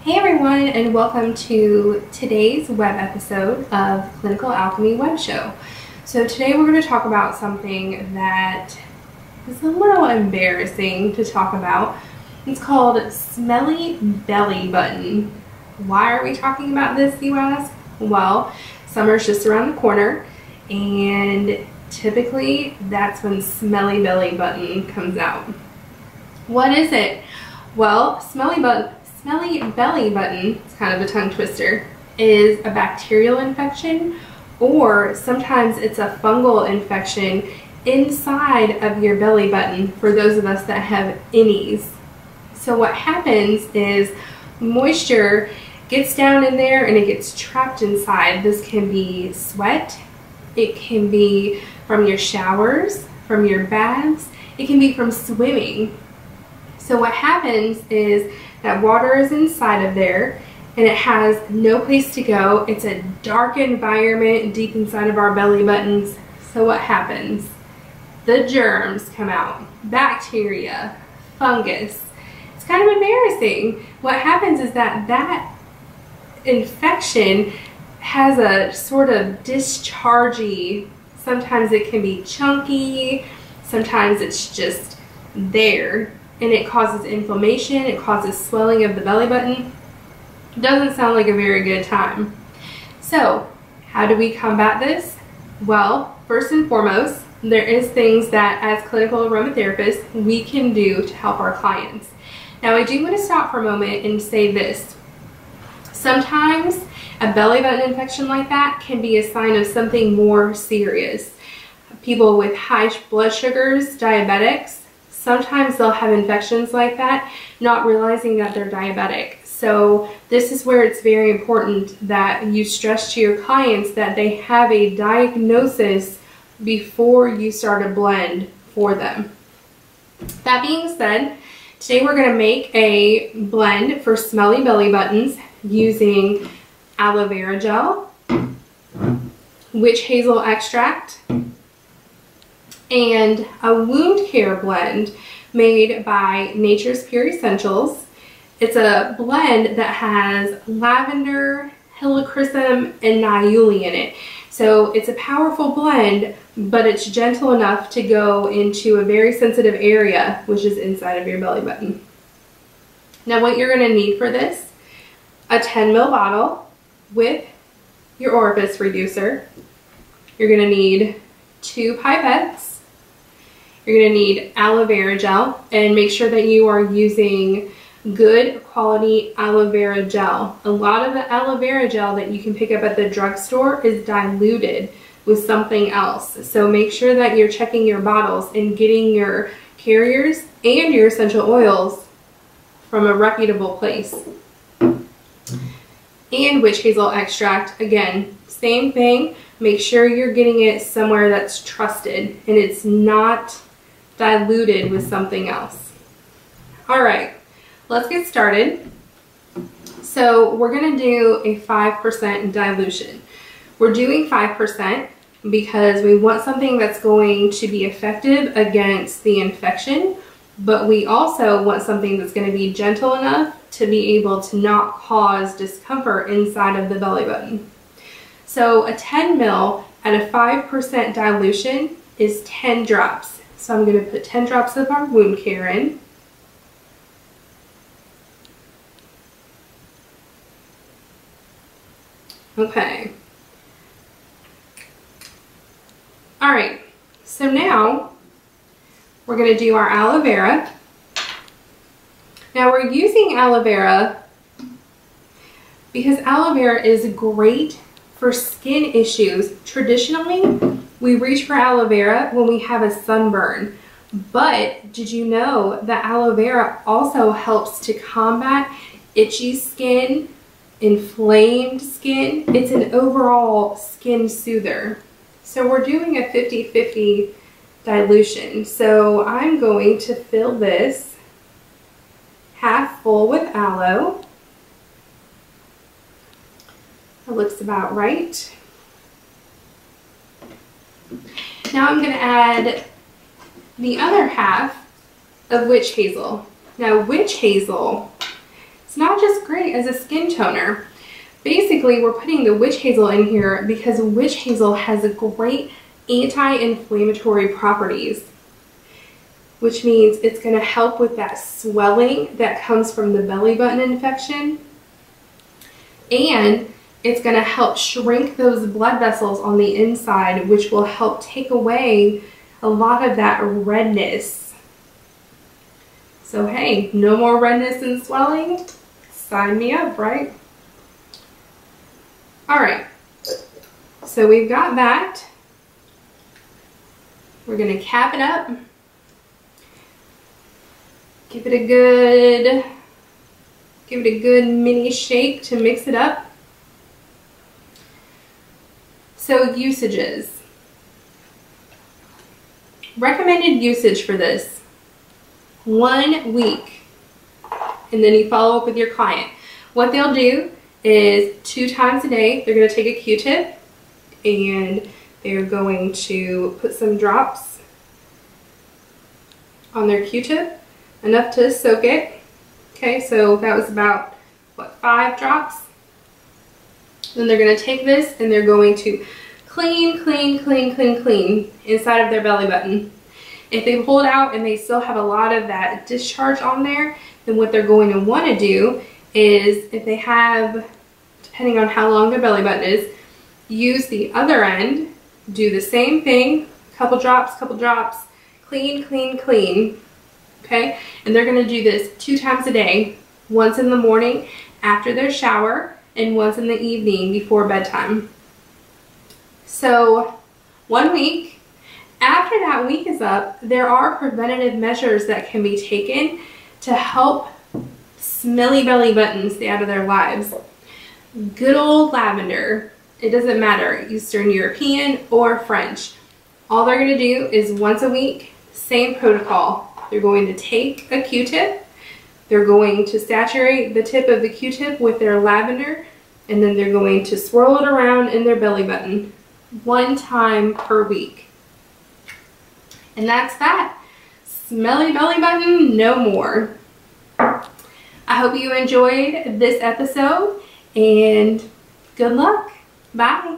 Hey everyone, and welcome to today's web episode of Clinical Alchemy Web Show. So today we're going to talk about something that is a little embarrassing to talk about. It's called smelly belly button. Why are we talking about this, you ask? Well, summer's just around the corner, and typically that's when smelly belly button comes out. What is it? Well, smelly belly button, it's kind of a tongue twister, is a bacterial infection, or sometimes it's a fungal infection inside of your belly button for those of us that have innies. So what happens is moisture gets down in there and it gets trapped inside. This can be sweat, it can be from your showers, from your baths, it can be from swimming. So what happens is that water is inside of there and it has no place to go. It's a dark environment deep inside of our belly buttons. So what happens? The germs come out, bacteria, fungus. It's kind of embarrassing. What happens is that infection has a sort of dischargey. Sometimes it can be chunky, sometimes it's just there. And it causes inflammation, it causes swelling of the belly button. Doesn't sound like a very good time. So, how do we combat this? Well, first and foremost, there is things that as clinical aromatherapists we can do to help our clients. Now, I do want to stop for a moment and say this. Sometimes a belly button infection like that can be a sign of something more serious. People with high blood sugars, diabetics, sometimes they'll have infections like that, not realizing that they're diabetic. So this is where it's very important that you stress to your clients that they have a diagnosis before you start a blend for them. That being said, today we're going to make a blend for smelly belly buttons using aloe vera gel, witch hazel extract, and a wound care blend made by Nature's Pure Essentials. It's a blend that has lavender, helichrysum, and niaouli in it. So it's a powerful blend, but it's gentle enough to go into a very sensitive area, which is inside of your belly button. Now what you're going to need for this, a 10 ml bottle with your orifice reducer. You're going to need 2 pipettes. You're going to need aloe vera gel, and make sure that you are using good quality aloe vera gel. A lot of the aloe vera gel that you can pick up at the drugstore is diluted with something else. So make sure that you're checking your bottles and getting your carriers and your essential oils from a reputable place. And witch hazel extract, again, same thing. Make sure you're getting it somewhere that's trusted and it's not diluted with something else. All right, let's get started. So we're going to do a 5% dilution. We're doing 5% because we want something that's going to be effective against the infection, but we also want something that's going to be gentle enough to be able to not cause discomfort inside of the belly button. So a 10 ml at a 5% dilution is 10 drops. So I'm going to put 10 drops of our wound care in. Okay. All right. So now we're going to do our aloe vera. Now we're using aloe vera because aloe vera is great for skin issues. Traditionally, we reach for aloe vera when we have a sunburn, but did you know that aloe vera also helps to combat itchy skin, inflamed skin? It's an overall skin soother. So we're doing a 50-50 dilution. So I'm going to fill this half full with aloe. That looks about right. Now I'm going to add the other half of witch hazel. Now witch hazel It's not just great as a skin toner. Basically, we're putting the witch hazel in here because witch hazel has a great anti-inflammatory properties, which means it's going to help with that swelling that comes from the belly button infection, and it's going to help shrink those blood vessels on the inside, which will help take away a lot of that redness. So hey, no more redness and swelling? Sign me up, right? All right, so we've got that. We're gonna cap it up. Give it a good mini shake to mix it up. So usages. Recommended usage for this, 1 week, and then you follow up with your client. What they'll do is 2 times a day, they're going to take a Q-tip and they're going to put some drops on their Q-tip, enough to soak it. Okay, so that was about, what, 5 drops? Then they're going to take this and they're going to clean inside of their belly button. If they pull it out and they still have a lot of that discharge on there, then what they're going to want to do is, if they have, depending on how long their belly button is, use the other end, do the same thing, couple drops, clean, okay? And they're going to do this 2 times a day, once in the morning after their shower and once in the evening before bedtime. So 1 week. After that week is up, there are preventative measures that can be taken to help smelly belly buttons stay out of their lives. Good old lavender. It doesn't matter, Eastern European or French. All they're going to do is once a week, same protocol. They're going to take a Q-tip, they're going to saturate the tip of the Q-tip with their lavender, and then they're going to swirl it around in their belly button 1 time per week. And that's that. Smelly belly button, no more. I hope you enjoyed this episode, and good luck. Bye.